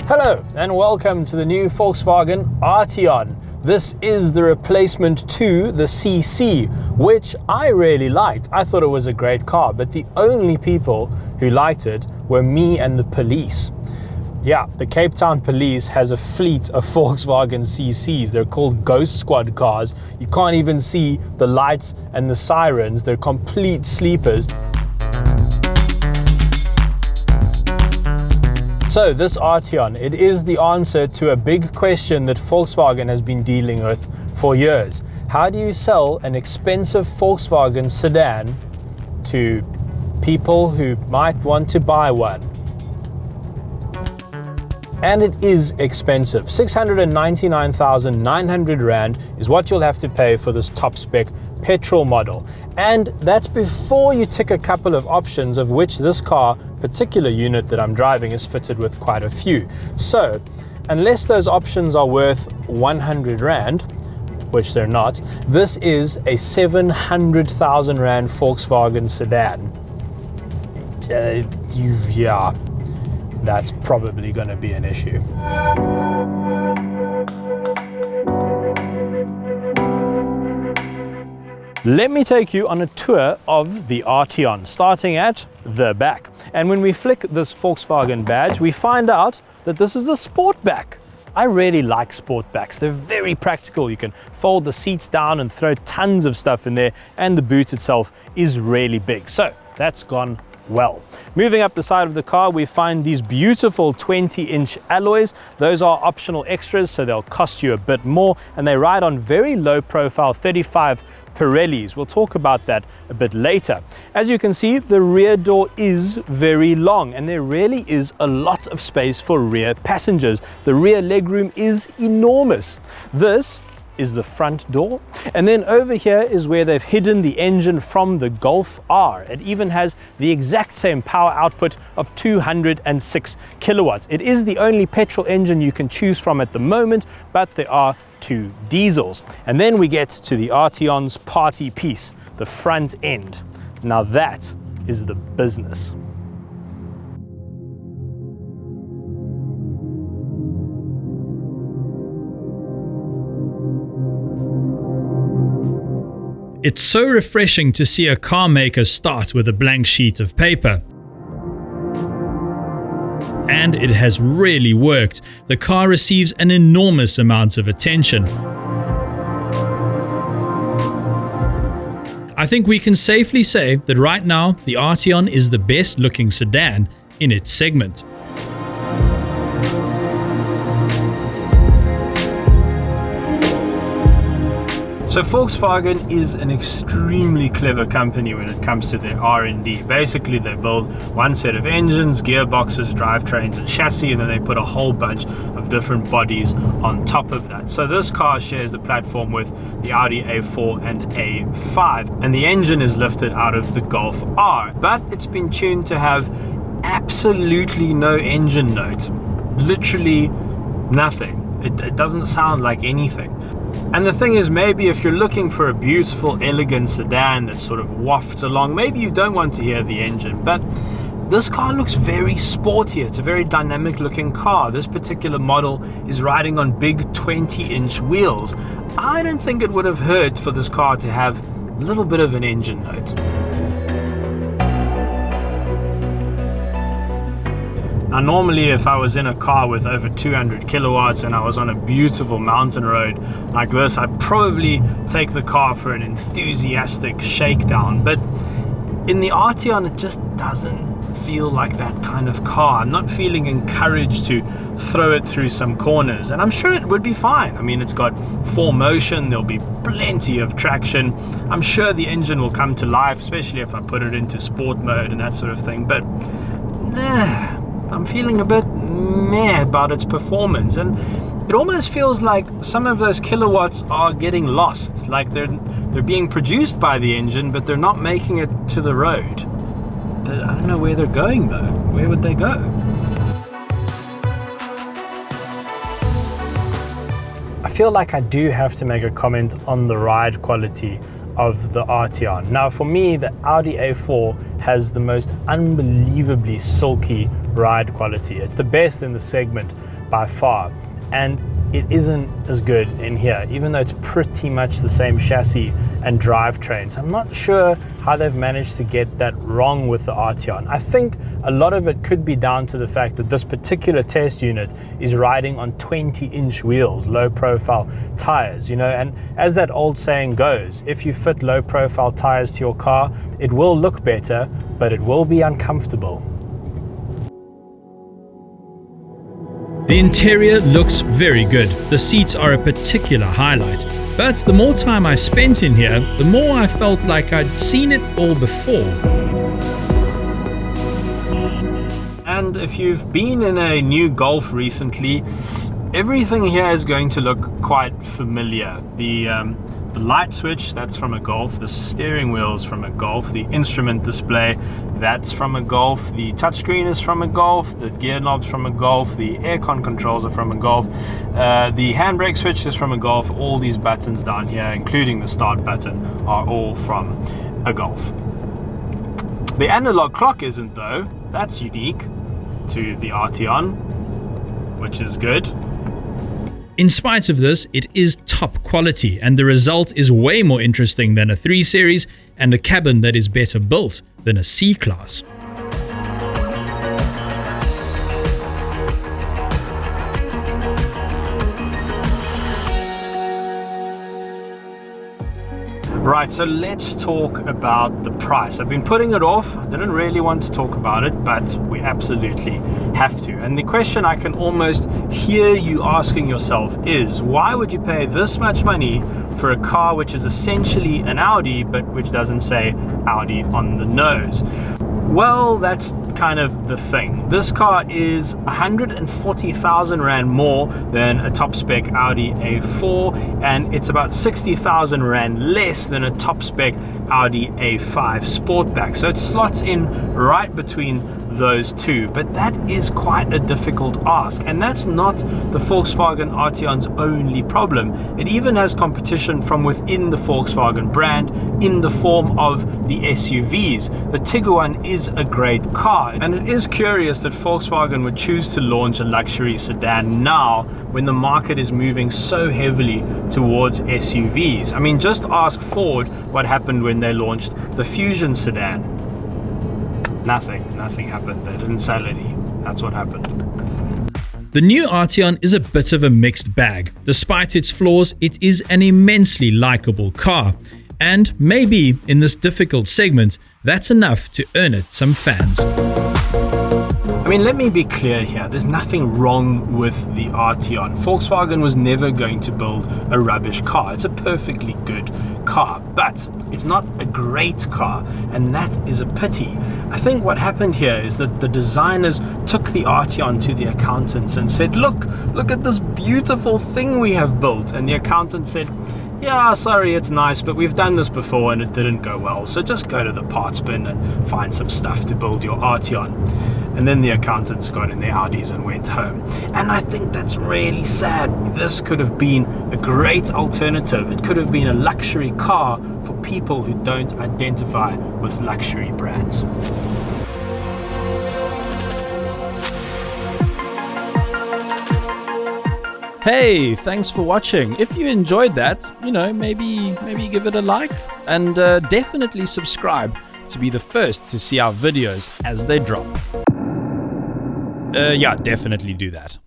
Hello and welcome to the new Volkswagen Arteon. This is the replacement to the CC, which I really liked. I thought it was a great car, but the only people who liked it were me and the police. Yeah, the Cape Town police has a fleet of Volkswagen CCs. They're called Ghost Squad cars. You can't even see the lights and the sirens. They're complete sleepers. So this Arteon, it is the answer to a big question that Volkswagen has been dealing with for years. How do you sell an expensive Volkswagen sedan to people who might want to buy one? And it is expensive. 699,900 Rand is what you'll have to pay for this top spec petrol model. And that's before you tick a couple of options, of which this particular unit that I'm driving is fitted with quite a few. So unless those options are worth 100 Rand, which they're not, this is a 700,000 Rand Volkswagen sedan. Yeah, that's probably going to be an issue. Let me take you on a tour of the Arteon, starting at the back. And when we flick this Volkswagen badge, we find out that this is a Sportback. I really like Sportbacks. They're very practical. You can fold the seats down and throw tons of stuff in there, and the boot itself is really big. So that's gone well. Moving up the side of the car, we find these beautiful 20-inch alloys. Those are optional extras, so they'll cost you a bit more, and they ride on very low profile 35 Pirellis. We'll talk about that a bit later. As you can see, the rear door is very long, and there really is a lot of space for rear passengers. The rear legroom is enormous. This is the front door, and then over here is where they've hidden the engine from the Golf R. It even has the exact same power output of 206 kilowatts. It is the only petrol engine you can choose from at the moment, but there are two diesels. And then we get to the Arteon's party piece, the front end. Now that is the business. It's so refreshing to see a car maker start with a blank sheet of paper. And it has really worked. The car receives an enormous amount of attention. I think we can safely say that right now the Arteon is the best looking sedan in its segment. So Volkswagen is an extremely clever company when it comes to their R&D. Basically, they build one set of engines, gearboxes, drivetrains, and chassis, and then they put a whole bunch of different bodies on top of that. So this car shares the platform with the Audi A4 and A5, and the engine is lifted out of the Golf R, but it's been tuned to have absolutely no engine note. Literally nothing. It doesn't sound like anything. And the thing is, maybe if you're looking for a beautiful, elegant sedan that sort of wafts along, maybe you don't want to hear the engine, but this car looks very sporty. It's a very dynamic looking car. This particular model is riding on big 20-inch wheels. I don't think it would have hurt for this car to have a little bit of an engine note. Now normally if I was in a car with over 200 kilowatts and I was on a beautiful mountain road like this, I'd probably take the car for an enthusiastic shakedown. But in the Arteon, it just doesn't feel like that kind of car. I'm not feeling encouraged to throw it through some corners, and I'm sure it would be fine. I mean, it's got 4Motion, there'll be plenty of traction. I'm sure the engine will come to life, especially if I put it into sport mode and that sort of thing, but I'm feeling a bit meh about its performance, and it almost feels like some of those kilowatts are getting lost, like they're being produced by the engine, but they're not making it to the road. I don't know where they're going though. Where would they go? I feel like I do have to make a comment on the ride quality of the Arteon. Now for me, the Audi A4 has the most unbelievably silky ride quality. It's the best in the segment, by far. And it isn't as good in here, even though it's pretty much the same chassis and drivetrain. So I'm not sure how they've managed to get that wrong with the Arteon. I think a lot of it could be down to the fact that this particular test unit is riding on 20-inch wheels, low-profile tires, you know, and as that old saying goes, if you fit low-profile tires to your car, it will look better, but it will be uncomfortable. The interior looks very good. The seats are a particular highlight. But the more time I spent in here, the more I felt like I'd seen it all before. And if you've been in a new Golf recently, everything here is going to look quite familiar. The light switch, that's from a Golf. The steering wheel is from a Golf. The instrument display, that's from a Golf. The touchscreen is from a Golf. The gear knobs from a Golf. The aircon controls are from a Golf. The handbrake switch is from a Golf. All these buttons down here, including the start button, are all from a Golf. The analog clock isn't though. That's unique to the Arteon, which is good. In spite of this, it is top quality, and the result is way more interesting than a 3 Series and a cabin that is better built than a C-Class. Right, so let's talk about the price. I've been putting it off. I didn't really want to talk about it, but we absolutely have to. And the question I can almost hear you asking yourself is, why would you pay this much money for a car which is essentially an Audi, but which doesn't say Audi on the nose? Well, that's kind of the thing. This car is 140,000 Rand more than a top spec Audi A4, and it's about 60,000 Rand less than a top spec Audi A5 Sportback. So it slots in right between those two, but that is quite a difficult ask, and that's not the Volkswagen Arteon's only problem. It even has competition from within the Volkswagen brand in the form of the SUVs. The Tiguan is a great car, and it is curious that Volkswagen would choose to launch a luxury sedan now when the market is moving so heavily towards SUVs. I mean, just ask Ford what happened when they launched the Fusion sedan. Nothing happened. They didn't sell any. That's what happened. The new Arteon is a bit of a mixed bag. Despite its flaws, it is an immensely likable car. And maybe in this difficult segment, that's enough to earn it some fans. I mean, let me be clear here. There's nothing wrong with the Arteon. Volkswagen was never going to build a rubbish car. It's a perfectly good car, but it's not a great car, and that is a pity. I think what happened here is that the designers took the Arteon to the accountants and said, look at this beautiful thing we have built. And the accountant said, yeah, sorry, it's nice, but we've done this before and it didn't go well. So just go to the parts bin and find some stuff to build your Arteon. And then the accountants got in their Audis and went home. And I think that's really sad. This could have been a great alternative. It could have been a luxury car for people who don't identify with luxury brands. Hey, thanks for watching. If you enjoyed that, maybe give it a like, and definitely subscribe to be the first to see our videos as they drop. Yeah, definitely do that.